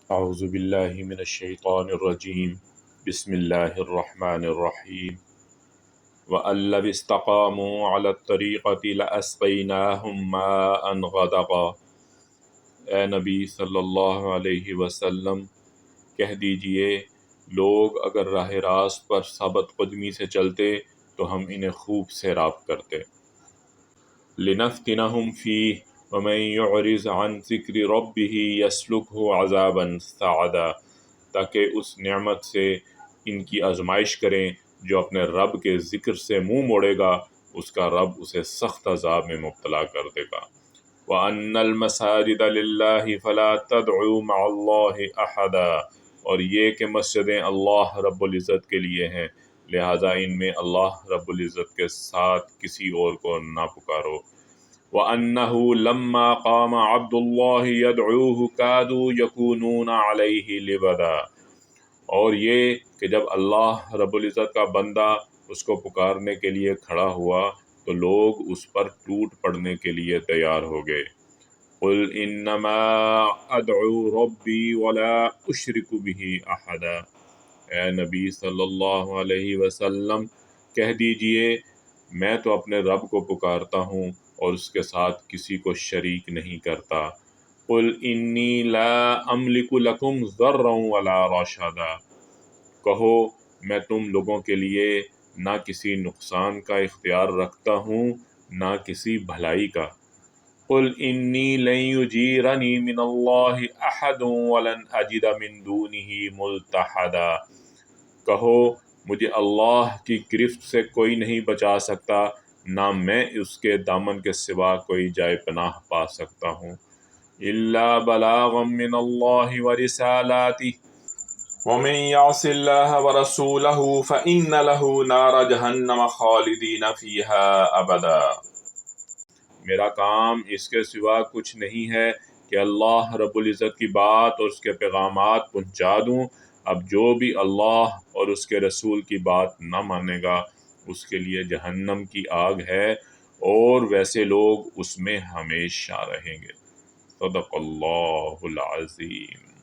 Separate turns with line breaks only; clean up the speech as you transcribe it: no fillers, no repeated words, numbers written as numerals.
اعوذ باللہ من الشیطان الرجیم بسم اللہ الرحمن الرحیم وَأَن لَّوِ اسْتَقَامُوا عَلَى الطَّرِيقَةِ لَأَسْقَيْنَاهُم مَّاءً غَدَقًا۔ اے نبی صلی اللہ علیہ وسلم کہہ دیجئے، لوگ اگر راہ راست پر ثابت قدمی سے چلتے تو ہم انہیں خوب سیراب کرتے۔ لِنَفْتِنَهُمْ فِيهِ وَمَن يُعْرِضْ عَن ذِكْرِ رَبِّهِ يَسْلُكْهُ عَذَابًا صَعَدًا، تاکہ اس نعمت سے ان کی آزمائش کریں، جو اپنے رب کے ذکر سے منہ موڑے گا اس کا رب اسے سخت عذاب میں مبتلا کر دے گا۔ وَأَنَّ الْمَسَاجِدَ لِلَّهِ فَلَا تَدْعُوا مَعَ اللَّهِ أَحَدًا، اور یہ کہ مسجدیں اللہ رب العزت کے لیے ہیں، لہٰذا ان میں اللہ رب العزت کے ساتھ کسی اور کو نہ پکارو۔ وَأَنَّهُ لَمَّا قَامَ عَبْدُ اللَّهِ يَدْعُوهُ كَادُوا يَكُونُونَ عَلَيْهِ لِبَدًا، اور یہ کہ جب اللہ رب العزت کا بندہ اس کو پکارنے کے لیے کھڑا ہوا تو لوگ اس پر ٹوٹ پڑنے کے لیے تیار ہو گئے۔ قُلْ إِنَّمَا أَدْعُو رَبِّي وَلَا أُشْرِكُ بِهِ أَحَدًا، اے نبی صلی اللہ علیہ وسلم کہہ دیجئے، میں تو اپنے رب کو پکارتا ہوں اور اس کے ساتھ کسی کو شریک نہیں کرتا۔ قُلْ إِنِّي لَا أَمْلِكُ لَكُمْ ضَرًّا وَلَا رَشَدًا، کہو میں تم لوگوں کے لیے نہ کسی نقصان کا اختیار رکھتا ہوں نہ کسی بھلائی کا۔ قُلْ إِنِّي لَن يُجِيرَنِي مِنَ اللَّهِ أَحَدٌ وَلَنْ أَجِدَ مِن دُونِهِ مُلْتَحَدًا، کہو مجھے اللہ کی گرفت سے کوئی نہیں بچا سکتا، نہ میں اس کے دامن کے سوا کوئی جائے پناہ پا سکتا ہوں۔ إِلَّا بَلَاغًا مِّنَ اللَّهِ وَرِسَالَاتِهِ وَمَن يَعْصِ اللَّهَ وَرَسُولَهُ فَإِنَّ لَهُ نَارَ جَهَنَّمَ خَالِدِينَ فِيهَا أَبَدًا، میرا کام اس کے سوا کچھ نہیں ہے کہ اللہ رب العزت کی بات اور اس کے پیغامات پہنچا دوں۔ اب جو بھی اللہ اور اس کے رسول کی بات نہ مانے گا اس کے لیے جہنم کی آگ ہے، اور ویسے لوگ اس میں ہمیشہ رہیں گے۔ صدق اللہ العظیم۔